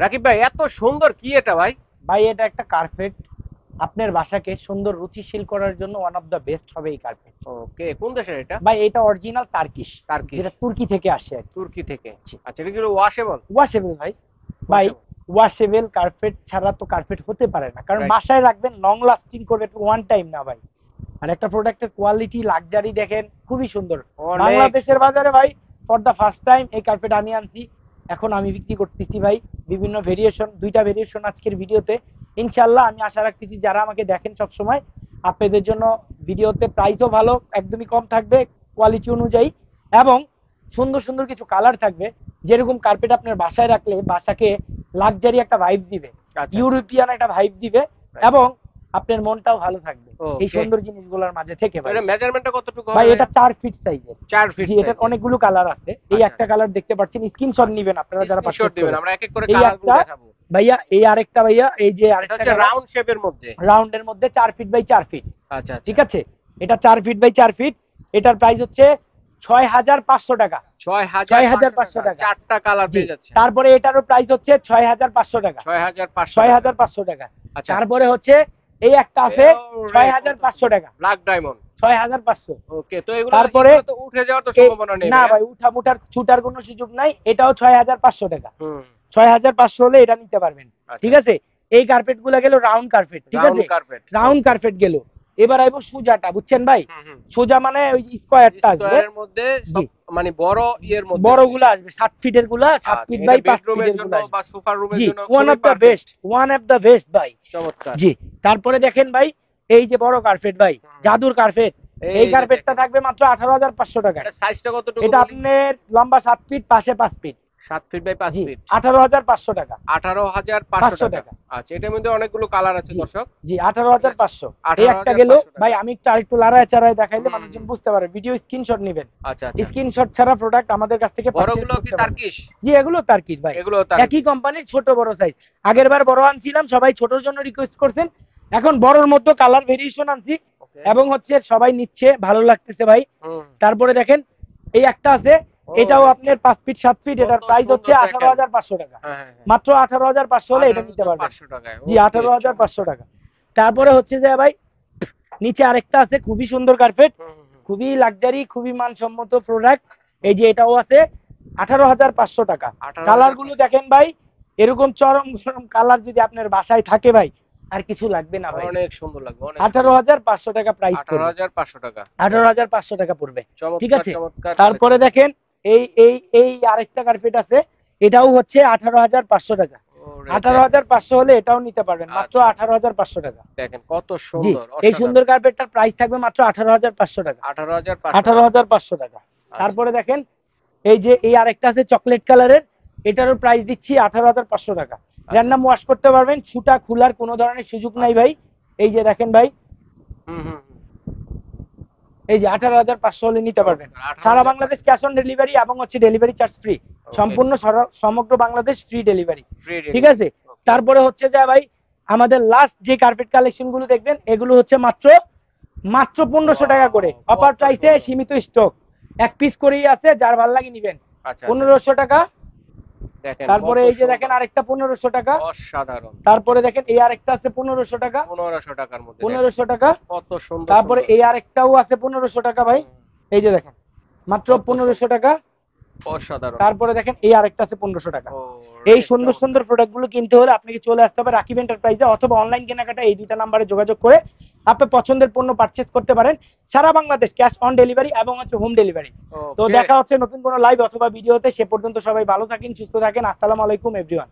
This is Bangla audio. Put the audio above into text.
রাকিব ভাই, এত সুন্দর কি এটা ভাই? ভাই এটা একটা কার্পেট, আপনার বাসাকে সুন্দর রুচিশীল করার জন্য ওয়ান অফ দা বেস্ট হবে এই কার্পেট। ওকে, কোন দেশের এটা? ভাই এটা অরিজিনাল টার্কিশ, টার্কিশ। যেটা তুর্কি থেকে আসে আর কি। তুর্কি থেকে। আচ্ছা, এটা কি ওয়াশেবল? ওয়াশেবল ভাই। ভাই ওয়াশেবল। ওয়াশেবল কার্পেট ছাড়া তো কার্পেট হতে পারে না, কারণ রাইট। বাসায় রাখবেন, লং লাস্টিং করবে, ওয়ান টাইম না ভাই। আর একটা প্রোডাক্টের কোয়ালিটি লাক্সারি দেখেন, খুবই সুন্দর। অনেক বাংলাদেশের সুন্দর। বাজারে ভাই ফর দা ফার্স্ট টাইম এই কার্পেট আমি আনছি, এখন আমি বিক্রি করতেছি ভাই। বিভিন্ন ভেরিয়েশন, দুইটা ভেরিয়েশন আজকের ভিডিওতে। ইনশাল্লাহ আমি আশা রাখতেছি যারা আমাকে দেখেন সব সময়, আপনাদের জন্য ভিডিওতে প্রাইসও ভালো, একদমই কম থাকবে কোয়ালিটি অনুযায়ী, এবং সুন্দর সুন্দর কিছু কালার থাকবে, যেরকম কার্পেট আপনার বাসায় রাখলে বাসাকে লাক্সারি একটা ভাইব দিবে, আচ্ছা, ইউরোপিয়ান একটা ভাইব দিবে, রাইট। এবং আপনার মনটাও ভালো থাকবে এই ওকে। সুন্দর জিনিসগুলোর মাঝে থেকে তো ভাই। এটা মেজারমেন্টটা কতটুকু ভাই হবে? এটা 4 ফিট সাইজের। 4 ফিট জি, এটার সাইজের। অনেকগুলো কালার আছে, এই আচ্ছা, একটা কালার দেখতে পাচ্ছেন, স্ক্রিনশট আচ্ছা। নেবেন আপনারা যারা স্ক্রিনশট পারচেজ দিবেন, করবেন। আমরা এক এক করে এই কালারগুলো একটা দেখাবো। ভাইয়া, এই আরেকটা ভাইয়া, এই যে এটা আরেকটা হচ্ছে কালার, রাউন্ড শেপের মধ্যে। রাউন্ডের মধ্যে 4 ফিট বাই 4 ফিট। আচ্ছা, আচ্ছা। ঠিক আছে, এটা 4 ফিট বাই 4 ফিট। এটার প্রাইস হচ্ছে 6,500 টাকা। 6500 6,500 টাকা। টাকা। চারটা কালার জি, পেয়ে যাচ্ছেন। তারপরে এটারও প্রাইস হচ্ছে 6,500 টাকা। 6500 ছয় টাকা। হাজার পাঁচশো টাকা আচ্ছা। তারপরে হচ্ছে এই একটা আছে ওরে, ছয় হাজার কত পাঁচশো সুন্দর। টাকা ব্ল্যাক ডায়মন্ড। 6,500। ওকে, তো এগুলো তারপরে এগুলো তো উঠে যাওয়ার তো সম্ভাবনা নেই না ভাইয়া? ভাই, উঠা মুঠার ছুটার কোনো সুযোগ নাই, এটাও 6,500 টাকা। হুম। 6,500 হলে এটা নিতে পারবেন। আচ্ছা। ঠিক আছে, এই কার্পেট গুলা গেল রাউন্ড কার্পেট। ঠিক রাউন্ড আছে, কার্পেট। রাউন্ড ওকে। কার্পেট গেল। এবার আইবো সুজাটা, বুঝছেন ভাই? হুম, হুম। সোজা মানে ওই স্কোয়ারটা আসবে। স্কোয়ারের মধ্যে জি, সব, মানে বড় ইয়ের মধ্যে আর বড় কি। গুলা আসবে, 7 ফিটের গুলা, সাত আচ্ছা, ফিট এটা বাই পাঁচ বেডরুমের ফিটের জন্য গুলা আসবে। বা সোফার রুমের জি, জন্য ওয়ান খুবই of the perfect. Best, one of the best ভাই। চমৎকার। জি, তারপরে দেখেন ভাই, এই যে বড় কার্পেট ভাই, হুম। জাদুর কার্পেট। এই এই যে কার্পেটটা দেখেন, থাকবে মাত্র 18,500 টাকায়। এটা সাইজটা কতটুকু এটা বলি? আপনার লম্বা 7 ফিট, পাশে 5 ফিট। 7 ফিট বাই 5 জি, ফিট। 18,500 টাকা। 18500 500 টাকা। টাকা। আচ্ছা, এটার মধ্যে অনেকগুলো কালার আছে জি, দর্শক। জি, ঠিক আছে। 18,500। এই একটা গেল 18500 ভাই, টাকা। আমি একটু আরেকটু লড়ায় চাড়ায় দেখাইলে হুম, মানুষজন হুম। বুঝতে পারে, ভিডিও স্ক্রিনশট নেবেন। আচ্ছা, আচ্ছা। স্ক্রিনশট ছাড়া প্রোডাক্ট আমাদের কাছ থেকে পারচেজ বড়গুলো কি করতে পারবেন। টার্কিশ? জি, এগুলো তার্কিশ ভাই, এগুলো একই টার্কিশ। কোম্পানির, ছোট বড় সাইজ। আগের আচ্ছা। বার বড় আনছিলাম, সবাই ছোটর জন্য রিকোয়েস্ট করছেন, এখন বড়র মধ্যে কালার ভেরিয়েশন আনছি, ওকে। এবং হচ্ছে সবাই নিচ্ছে, ভালো লাগতেছে ভাই। হুম। তারপরে দেখেন এই একটা আছে, এটাও ওরে, আপনার 5 ফিট 7 ফিট, কত এটার প্রাইস হচ্ছে সুন্দর দেখেন। 18,500 টাকা। হ্যাঁ, হ্যাঁ, হ্যাঁ। মাত্র 18,500 হলে এটা নিতে পারবেন। 18500 টাকায়। জি, ওকে, 18,500 চমৎকার। টাকা তারপরে হচ্ছে যে ভাই, নিচে আরেকটা আছে খুবই সুন্দর কার্পেট, হুম, হুম, হুম। খুবই লাক্সারি, খুবই মানসম্মত প্রোডাক্ট। এই যে এটাও আছে 18,500 টাকা। কালার গুলো 18500। দেখেন ভাই, এরকম চরম চরম কালার যদি আপনার বাসায় থাকে ভাই, আর কিছু লাগবে না ভাই। অনেক সুন্দর লাগবে, অনেক আঠারো সুন্দর। হাজার পাঁচশো টাকা প্রাইস পড়বে। 18500 টাকা। 18,500 টাকা পড়বে। ঠিক চমৎকার, আছে, চমৎকার তারপরে কালেকশন। দেখেন এই এই এই আরেকটা কার্পেট আছে, এটাও হচ্ছে 18,500 টাকা। ওরে আঠারো দেখেন। হাজার পাঁচশো হলে এটাও নিতে পারবেন মাত্র আচ্ছা, আচ্ছা। 18,500 টাকা। দেখেন কত জি, সুন্দর, এই সুন্দর অসাধারণ। কার্পেটটার প্রাইস থাকবে মাত্র 18,500 টাকা। 18500 আঠারো টাকা। হাজার পাঁচশো টাকা আচ্ছা, তারপরে দেখেন এই যে এই আরেকটা আছে চকলেট কালারের, এটারও প্রাইস দিচ্ছি 18,500 টাকা। আচ্ছা, র্যান্ডাম আচ্ছা। ওয়াশ করতে পারবেন, ছুটা খোলার কোনো ধরনের সুযোগ নাই আচ্ছা, ভাই। আচ্ছা। এই যে দেখেন ভাই, হুম, হুম, হুম। এই যে 18,500 হলে নিতে পারবেন। চমৎকার, সারা বাংলাদেশ 18500। ক্যাশ অন ডেলিভারি, এবং হচ্ছে ডেলিভারি চার্জ ফ্রি। ওকে। সম্পূর্ণ সমগ্র বাংলাদেশ ফ্রি ডেলিভারি। ফ্রি ঠিক ডেলিভারি। আছে, ওকে। তারপরে হচ্ছে যে ভাই, আমাদের লাস্ট যে কার্পেট কালেকশন গুলো দেখবেন, এগুলো হচ্ছে মাত্র মাত্র 1500 টাকা করে, ওয়াও, অফার কত প্রাইসে, সুন্দর। সীমিত স্টক, এক পিস করেই আছে, যার ভাল লাগে নিবেন। আচ্ছা, আচ্ছা। 1500 টাকা। দেখেন তারপরে কত এই যে দেখেন সুন্দর। আরেকটা 1500 টাকা। অসাধারণ। তারপরে দেখেন এই আরেকটা আছে 1500 টাকা। 1500 টাকার মধ্যে দেখেন 1500 টাকা। কত সুন্দর তারপরে সুন্দর। এই আরেকটাও আছে 1500 টাকা ভাই। হুম, এই যে দেখেন মাত্র কত সুন্দর। 1500 টাকা। অসাধারণ। তারপরে দেখেন এই আরেকটা আছে 1500 টাকা। ও এই রে, সুন্দর চমৎকার। সুন্দর প্রোডাক্ট গুলো কিনতে হলে আপনাকে চলে আসতে হবে রাকিব এন্টারপ্রাইজে, অথবা অনলাইন কেনাকাটা এই দুইটা নাম্বারে যোগাযোগ করে আপনি পছন্দের পণ্য পারচেজ করতে পারেন। সারা বাংলাদেশ ক্যাশ অন ডেলিভারি এবং হচ্ছে হোম ডেলিভারি। তো ওকে। দেখা হচ্ছে নতুন কোনো লাইভ অথবা ভিডিওতে, সে পর্যন্ত সবাই ভালো থাকেন, সুস্থ থাকেন। আসসালামু আলাইকুম এভরিওয়ান।